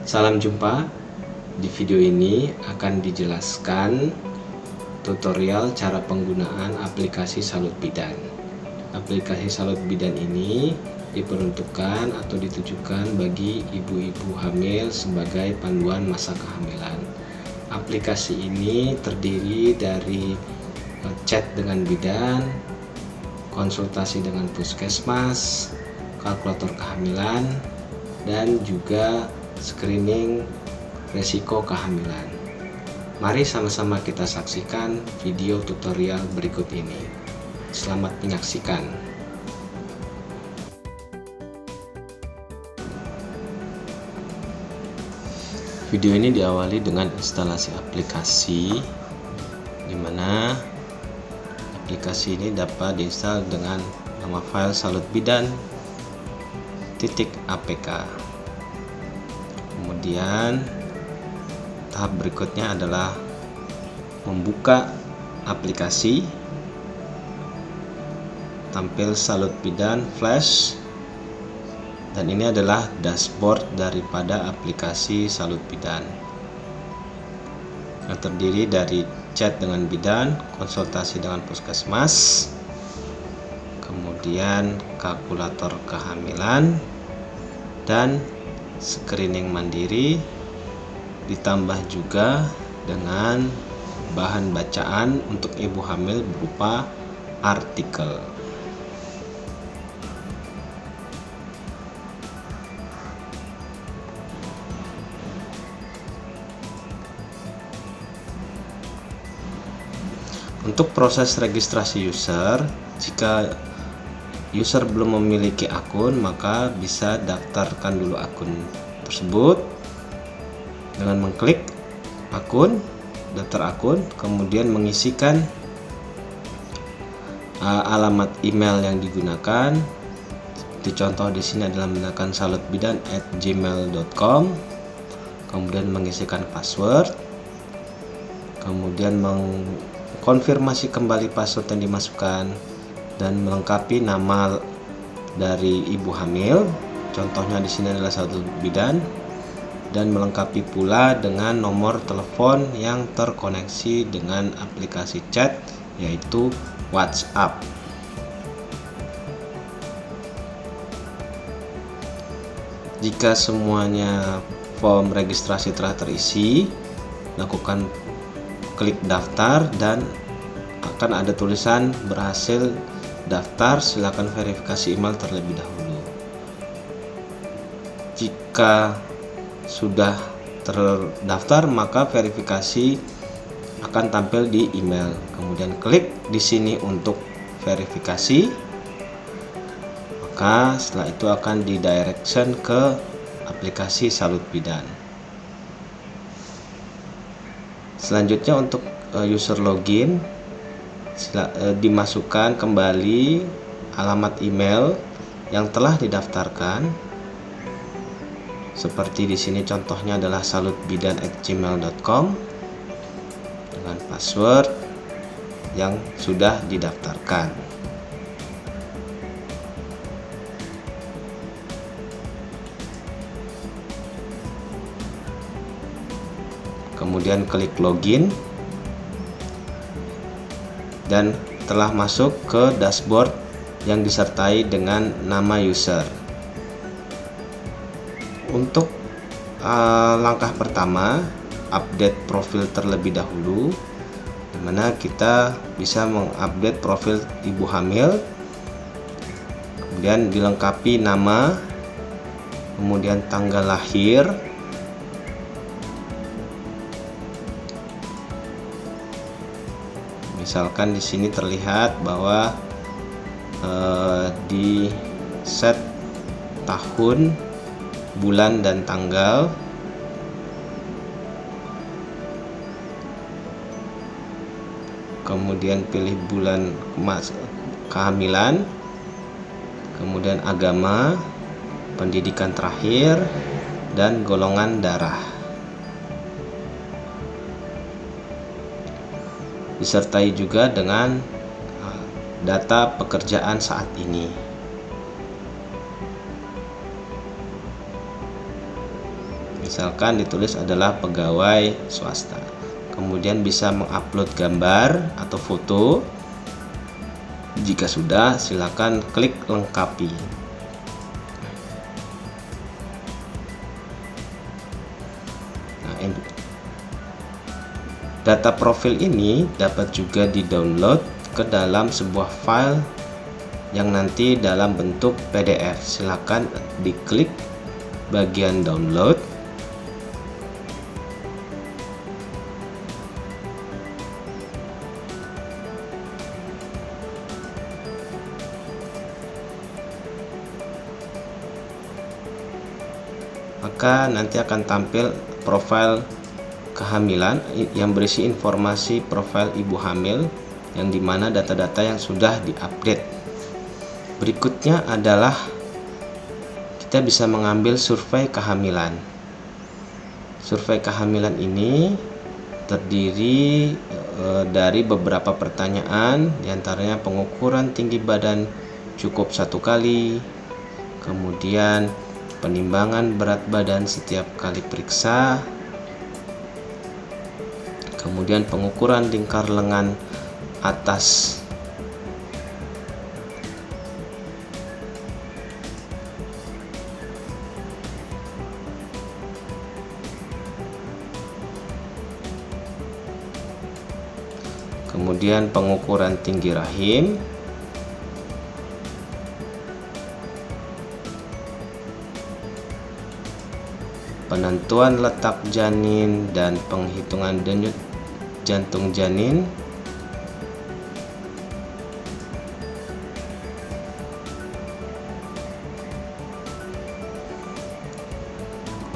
Salam jumpa. Di video ini akan dijelaskan tutorial cara penggunaan aplikasi Salut Bidan. Aplikasi Salut Bidan ini diperuntukkan atau ditujukan bagi ibu-ibu hamil sebagai panduan masa kehamilan. Aplikasi ini terdiri dari chat dengan bidan, konsultasi dengan puskesmas, kalkulator kehamilan, dan juga screening resiko kehamilan. Mari sama-sama kita saksikan video tutorial berikut ini. Selamat menyaksikan. Video ini diawali dengan instalasi aplikasi, di mana aplikasi ini dapat diinstal dengan nama file salutbidan.apk. Kemudian tahap berikutnya adalah membuka aplikasi. Tampil Salut Bidan Flash, dan ini adalah dashboard daripada aplikasi Salut Bidan yang terdiri dari chat dengan bidan, konsultasi dengan puskesmas, kemudian kalkulator kehamilan, dan screening mandiri, ditambah juga dengan bahan bacaan untuk ibu hamil berupa artikel. Untuk proses registrasi user, jika user belum memiliki akun, maka bisa daftarkan dulu akun tersebut dengan mengklik akun, daftar akun, kemudian mengisikan alamat email yang digunakan. Seperti contoh di sini adalah menggunakan salutbidan@gmail.com, kemudian mengisikan password, kemudian mengkonfirmasi kembali password yang dimasukkan, dan melengkapi nama dari ibu hamil. Contohnya di sini adalah Salut Bidan, dan melengkapi pula dengan nomor telepon yang terkoneksi dengan aplikasi chat, yaitu WhatsApp. Jika semuanya form registrasi telah terisi, lakukan klik daftar dan akan ada tulisan berhasil daftar, silakan verifikasi email terlebih dahulu. Jika sudah terdaftar, maka verifikasi akan tampil di email. Kemudian klik di sini untuk verifikasi. Maka setelah itu akan di-direction ke aplikasi Salut Bidan. Selanjutnya untuk user login, dimasukkan kembali alamat email yang telah didaftarkan. Seperti di sini contohnya adalah salutbidan@gmail.com dengan password yang sudah didaftarkan. Kemudian klik login dan telah masuk ke dashboard yang disertai dengan nama user. Untuk langkah pertama, update profil terlebih dahulu, di mana kita bisa mengupdate profil ibu hamil, kemudian dilengkapi nama, kemudian tanggal lahir, misalkan di sini terlihat bahwa di set tahun, bulan, dan tanggal. Kemudian pilih bulan kehamilan, kemudian agama, pendidikan terakhir, dan golongan darah. Disertai juga dengan data pekerjaan saat ini. Misalkan ditulis adalah pegawai swasta. Kemudian bisa mengupload gambar atau foto. Jika sudah, silakan klik lengkapi. Nah, data profil ini dapat juga di-download ke dalam sebuah file yang nanti dalam bentuk PDF. Silakan diklik bagian download. Maka nanti akan tampil profil kehamilan yang berisi informasi profil ibu hamil, yang dimana data-data yang sudah diupdate. Berikutnya adalah kita bisa mengambil survei kehamilan. Survei kehamilan ini terdiri dari beberapa pertanyaan, diantaranya pengukuran tinggi badan cukup 1 kali, kemudian penimbangan berat badan setiap kali periksa, kemudian pengukuran lingkar lengan atas, kemudian pengukuran tinggi rahim, penentuan letak janin dan penghitungan denyut jantung janin,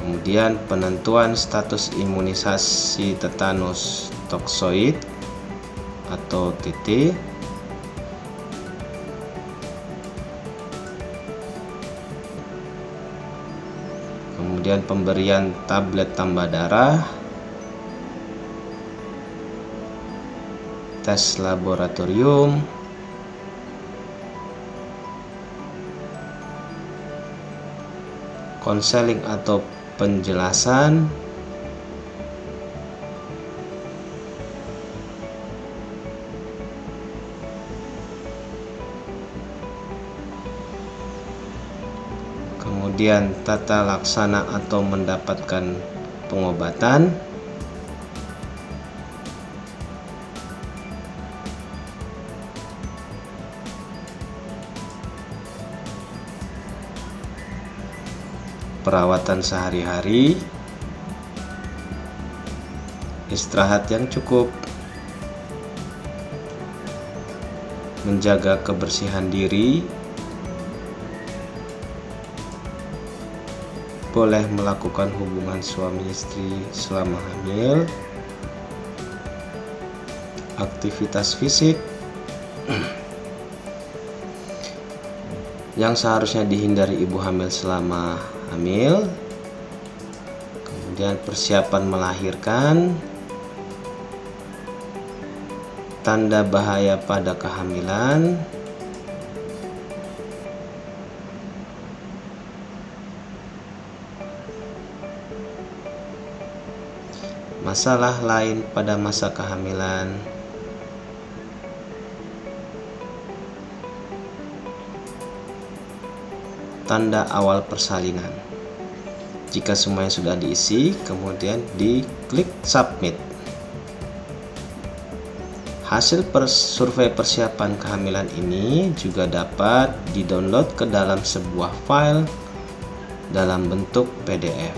kemudian penentuan status imunisasi tetanus toksoid atau TT, kemudian pemberian tablet tambah darah, tes laboratorium, konseling atau penjelasan, kemudian tata laksana atau mendapatkan pengobatan, perawatan sehari-hari, istirahat yang cukup, menjaga kebersihan diri, boleh melakukan hubungan suami istri selama hamil, aktivitas fisik yang seharusnya dihindari ibu hamil selama hamil, kemudian persiapan melahirkan, tanda bahaya pada kehamilan, masalah lain pada masa kehamilan, tanda awal persalinan. Jika semuanya sudah diisi, kemudian diklik submit. Hasil survei persiapan kehamilan ini juga dapat di-download ke dalam sebuah file dalam bentuk PDF.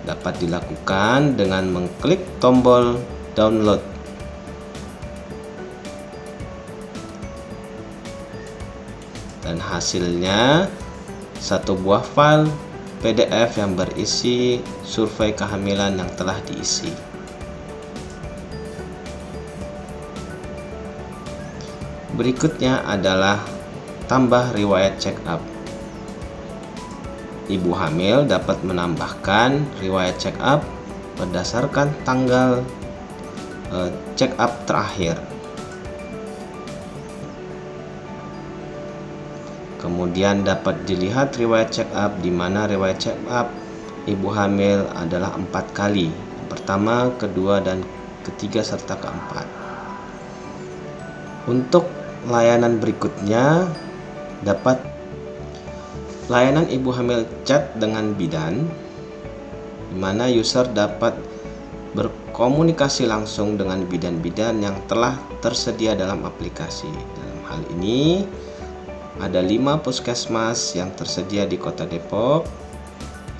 Dapat dilakukan dengan mengklik tombol download. Dan hasilnya satu buah file PDF yang berisi survei kehamilan yang telah diisi. Berikutnya adalah tambah riwayat check up. Ibu hamil dapat menambahkan riwayat check up berdasarkan tanggal check up terakhir. Kemudian dapat dilihat riwayat check up, di mana riwayat check up ibu hamil adalah 4 kali. Pertama, kedua, dan ketiga serta keempat. Untuk layanan berikutnya dapat layanan ibu hamil chat dengan bidan, di mana user dapat berkomunikasi langsung dengan bidan-bidan yang telah tersedia dalam aplikasi. Dalam hal ini ada 5 puskesmas yang tersedia di Kota Depok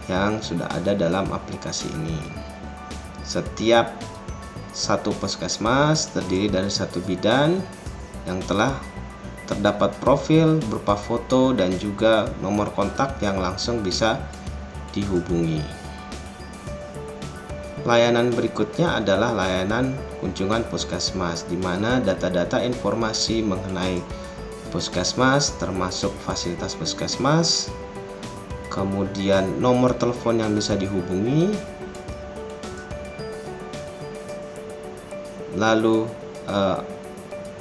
yang sudah ada dalam aplikasi ini. Setiap satu puskesmas terdiri dari 1 bidan yang telah terdapat profil berupa foto dan juga nomor kontak yang langsung bisa dihubungi. Layanan berikutnya adalah layanan kunjungan puskesmas, di mana data-data informasi mengenai puskesmas termasuk fasilitas puskesmas, kemudian nomor telepon yang bisa dihubungi, lalu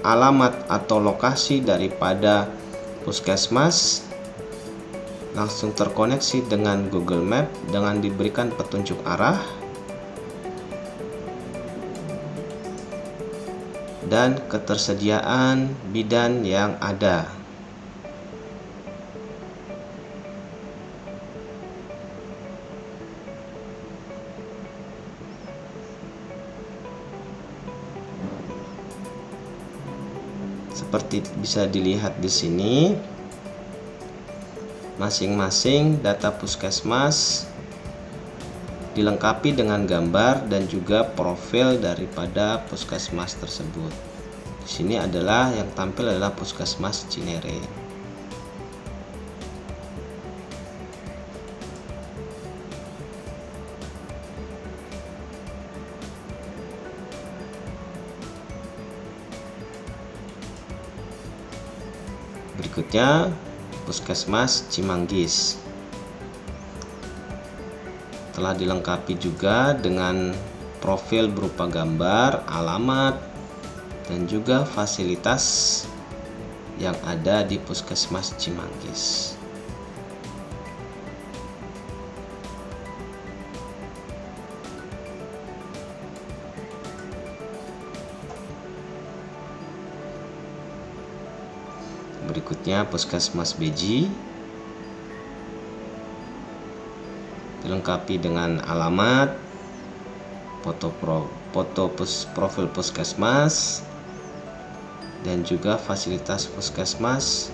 alamat atau lokasi daripada puskesmas langsung terkoneksi dengan Google Map dengan diberikan petunjuk arah, dan ketersediaan bidan yang ada. Seperti bisa dilihat di sini, masing-masing data puskesmas dilengkapi dengan gambar dan juga profil daripada puskesmas tersebut. Di sini adalah yang tampil adalah Puskesmas Cinere. Berikutnya Puskesmas Cimanggis. Telah dilengkapi juga dengan profil berupa gambar, alamat, dan juga fasilitas yang ada di Puskesmas Cimanggis. Berikutnya Puskesmas Beji, dilengkapi dengan alamat, profil puskesmas, dan juga fasilitas puskesmas,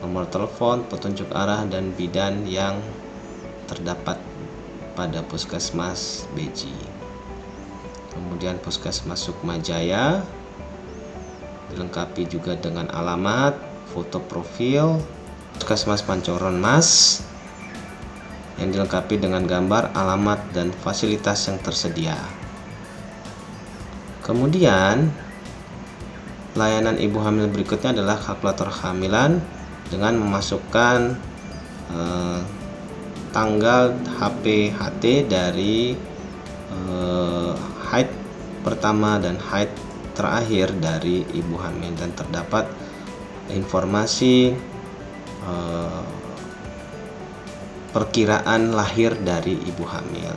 nomor telepon, petunjuk arah, dan bidan yang terdapat pada Puskesmas Beji. Kemudian Puskesmas Sukmajaya dilengkapi juga dengan alamat, foto profil. Puskesmas Pancoran Mas yang dilengkapi dengan gambar, alamat, dan fasilitas yang tersedia. Kemudian layanan ibu hamil berikutnya adalah kalkulator kehamilan dengan memasukkan tanggal HPHT dari haid pertama dan haid terakhir dari ibu hamil, dan terdapat informasi perkiraan lahir dari ibu hamil.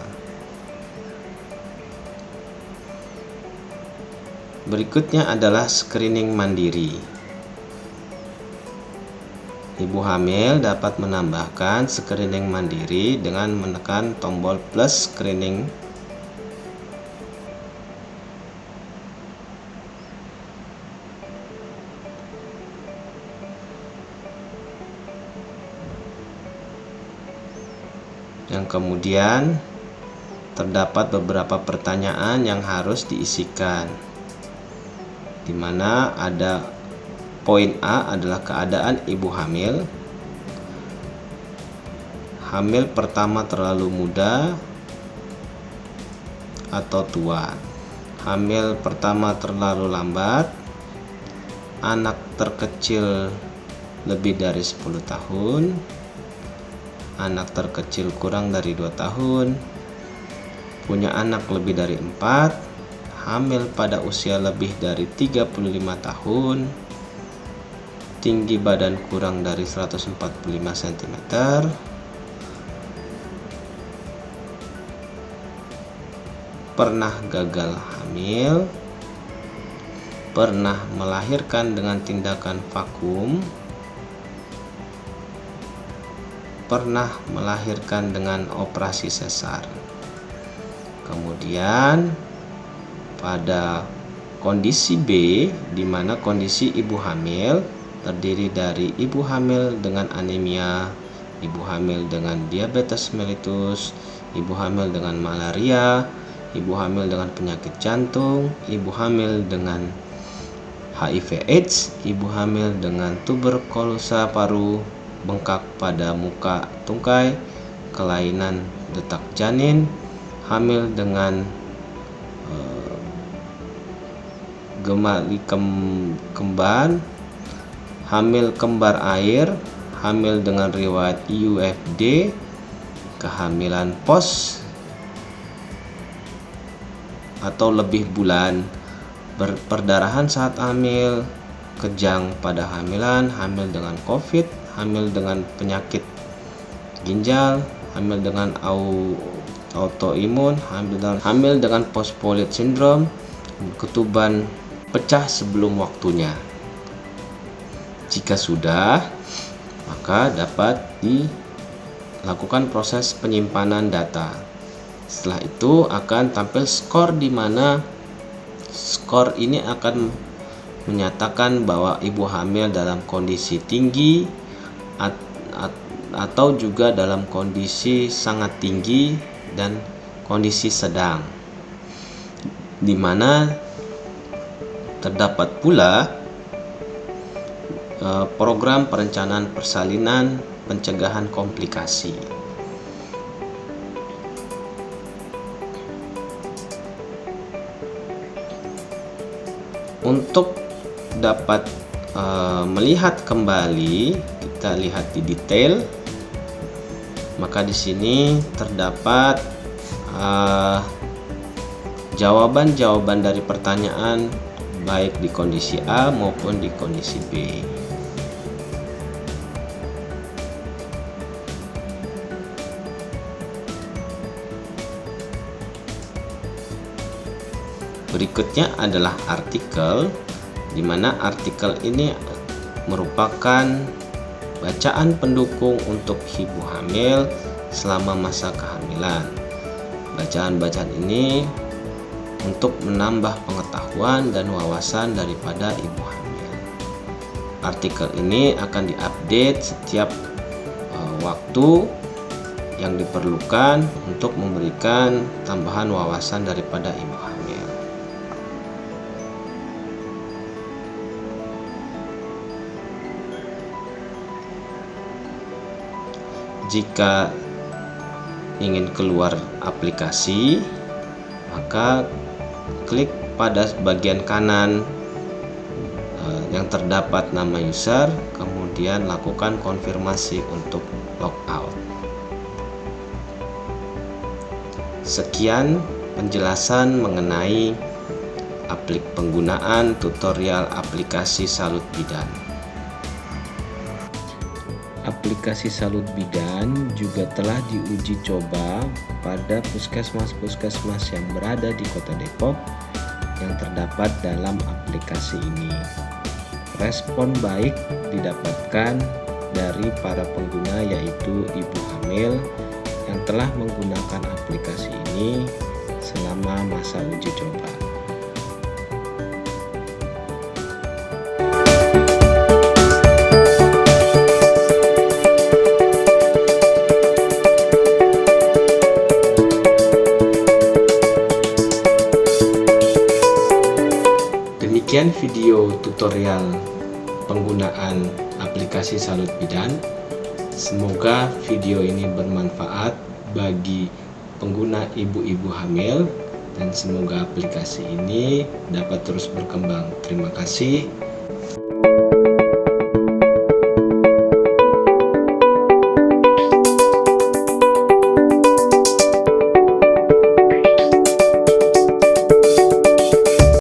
Berikutnya adalah screening mandiri. Ibu hamil dapat menambahkan screening mandiri dengan menekan tombol plus screening yang kemudian terdapat beberapa pertanyaan yang harus diisikan, di mana ada poin A adalah keadaan ibu hamil. Hamil pertama terlalu muda atau tua. Hamil pertama terlalu lambat. Anak terkecil lebih dari 10 tahun. Anak terkecil kurang dari 2 tahun, punya anak lebih dari 4, hamil pada usia lebih dari 35 tahun, tinggi badan kurang dari 145 cm, pernah gagal hamil, pernah melahirkan dengan tindakan vakum, pernah melahirkan dengan operasi sesar. Kemudian pada kondisi B, di mana kondisi ibu hamil terdiri dari ibu hamil dengan anemia, ibu hamil dengan diabetes mellitus, ibu hamil dengan malaria, ibu hamil dengan penyakit jantung, ibu hamil dengan HIV/AIDS, ibu hamil dengan tuberkulosa paru, bengkak pada muka tungkai, kelainan detak janin, hamil dengan gemali kembar, hamil kembar air, hamil dengan riwayat IUFD, kehamilan pos atau lebih bulan, perdarahan saat hamil, kejang pada hamilan, hamil dengan COVID, hamil dengan penyakit ginjal, hamil dengan autoimun, hamil dengan postpolite syndrome, ketuban pecah sebelum waktunya. Jika sudah, maka dapat dilakukan proses penyimpanan data. Setelah itu akan tampil skor, di mana skor ini akan menyatakan bahwa ibu hamil dalam kondisi tinggi atau juga dalam kondisi sangat tinggi dan kondisi sedang, di mana terdapat pula program perencanaan persalinan pencegahan komplikasi. Untuk dapat melihat kembali, kita lihat di detail, maka di sini terdapat jawaban-jawaban dari pertanyaan baik di kondisi A maupun di kondisi B. Berikutnya adalah artikel, di mana artikel ini merupakan bacaan pendukung untuk ibu hamil selama masa kehamilan. Bacaan-bacaan ini untuk menambah pengetahuan dan wawasan daripada ibu hamil. Artikel ini akan diupdate setiap waktu yang diperlukan untuk memberikan tambahan wawasan daripada ibu hamil. Jika ingin keluar aplikasi, maka klik pada bagian kanan yang terdapat nama user, kemudian lakukan konfirmasi untuk logout. Sekian penjelasan mengenai penggunaan tutorial aplikasi Salut Bidan. Aplikasi Salut Bidan juga telah diuji coba pada puskesmas-puskesmas yang berada di Kota Depok yang terdapat dalam aplikasi ini. Respon baik didapatkan dari para pengguna, yaitu ibu hamil yang telah menggunakan aplikasi ini selama masa uji coba. Demikian video tutorial penggunaan aplikasi Salut Bidan. Semoga video ini bermanfaat bagi pengguna ibu-ibu hamil, dan semoga aplikasi ini dapat terus berkembang. Terima kasih.